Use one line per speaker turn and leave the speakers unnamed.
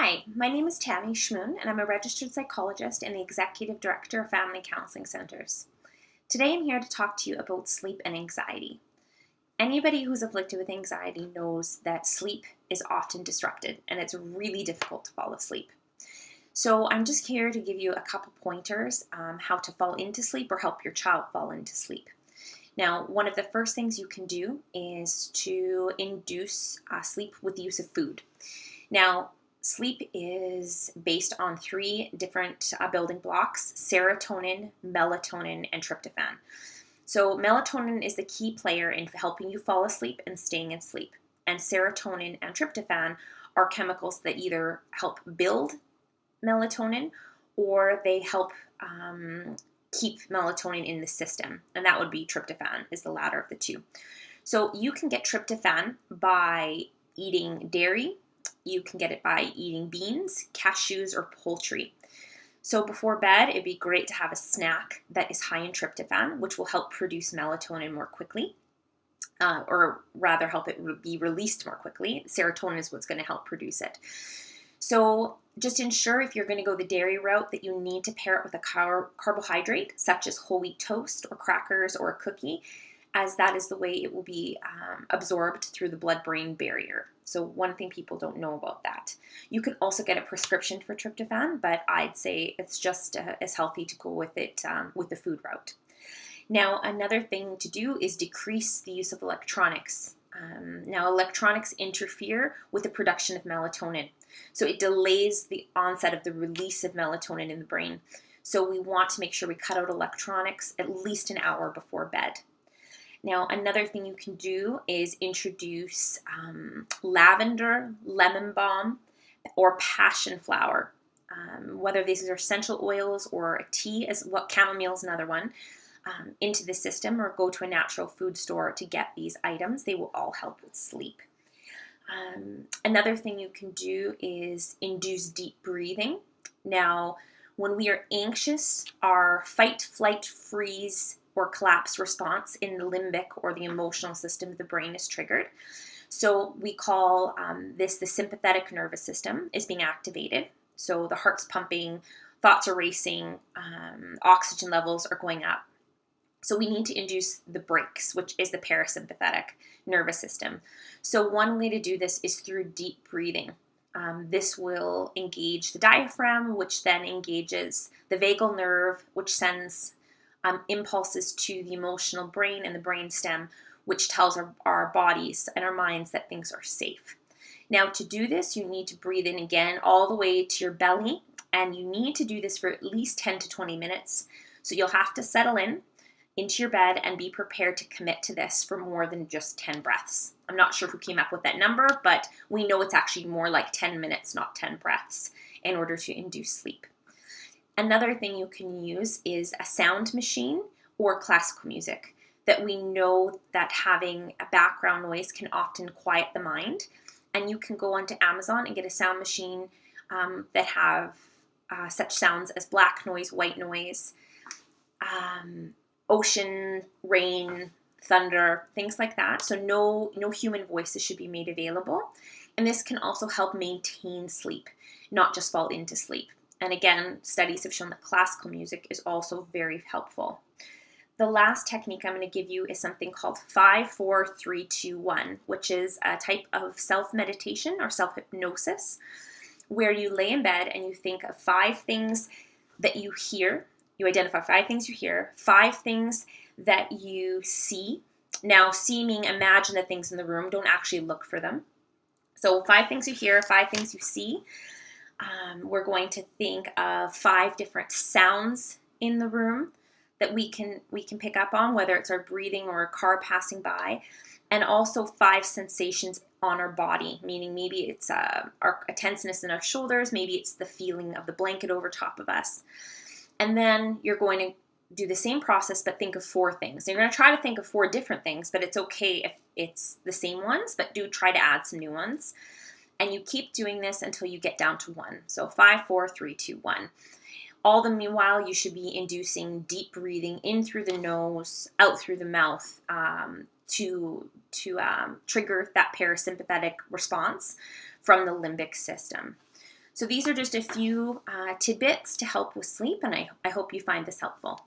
Hi, my name is Tammy and I'm a registered psychologist and the executive director of Family Counseling Centers. Today I'm here to talk to you about sleep and anxiety. Anybody who's afflicted with anxiety knows that sleep is often disrupted and it's really difficult to fall asleep. So I'm just here to give you a couple pointers how to fall into sleep or help your child fall into sleep. Now, one of the first things you can do is to induce sleep with the use of food. Now, sleep is based on three different building blocks: serotonin, melatonin, and tryptophan. So melatonin is the key player in helping you fall asleep and staying in sleep. And serotonin and tryptophan are chemicals that either help build melatonin or they help keep melatonin in the system. And that would be tryptophan is the latter of the two. So you can get tryptophan by eating dairy. You can get it by eating beans, cashews, or poultry. So before bed, it'd be great to have a snack that is high in tryptophan, which will help produce melatonin more quickly, or rather help it be released more quickly. Serotonin is what's going to help produce it. So just ensure if you're going to go the dairy route that you need to pair it with a carbohydrate, such as whole wheat toast or crackers or a cookie, as that is the way it will be absorbed through the blood-brain barrier. So one thing people don't know about that. You can also get a prescription for tryptophan, but I'd say it's just as healthy to go with it with the food route. Now, another thing to do is decrease the use of electronics. Now, electronics interfere with the production of melatonin. So it delays the onset of the release of melatonin in the brain. So we want to make sure we cut out electronics at least an hour before bed. Now, another thing you can do is introduce lavender, lemon balm, or passion flower. Whether these are essential oils or a tea, chamomile is another one, into the system, or go to a natural food store to get these items. They will all help with sleep. Another thing you can do is induce deep breathing. Now, when we are anxious, our fight, flight, freeze, or collapse response in the limbic or the emotional system of the brain is triggered. So we call this the sympathetic nervous system is being activated. So the heart's pumping, thoughts are racing, oxygen levels are going up. So we need to induce the brakes, which is the parasympathetic nervous system. So one way to do this is through deep breathing. This will engage the diaphragm, which then engages the vagal nerve, which sends impulses to the emotional brain and the brain stem, which tells our bodies and our minds that things are safe. Now, to do this, you need to breathe in again all the way to your belly, and you need to do this for at least 10 to 20 minutes. So you'll have to settle into your bed and be prepared to commit to this for more than just 10 breaths. I'm not sure who came up with that number, but we know it's actually more like 10 minutes, not 10 breaths, in order to induce sleep. Another thing you can use is a sound machine or classical music, that we know that having a background noise can often quiet the mind. And you can go onto Amazon and get a sound machine that have such sounds as black noise, white noise, ocean, rain, thunder, things like that. So no human voices should be made available. And this can also help maintain sleep, not just fall into sleep. And again, studies have shown that classical music is also very helpful. The last technique I'm going to give you is something called 5-4-3-2-1, which is a type of self-meditation or self-hypnosis, where you lay in bed and you think of 5 things that you hear. You identify 5 things you hear, 5 things that you see. Now, see meaning imagine the things in the room, don't actually look for them. So 5 things you hear, 5 things you see. We're going to think of 5 different sounds in the room that we can pick up on, whether it's our breathing or a car passing by, and also 5 sensations on our body, meaning maybe it's a tenseness in our shoulders, maybe it's the feeling of the blanket over top of us. And then you're going to do the same process, but think of 4 things. You're going to try to think of 4 different things, but it's okay if it's the same ones, but do try to add some new ones. And you keep doing this until you get down to 1. So 5, 4, 3, 2, 1. All the meanwhile, you should be inducing deep breathing in through the nose, out through the mouth, to trigger that parasympathetic response from the limbic system. So these are just a few tidbits to help with sleep, and I hope you find this helpful.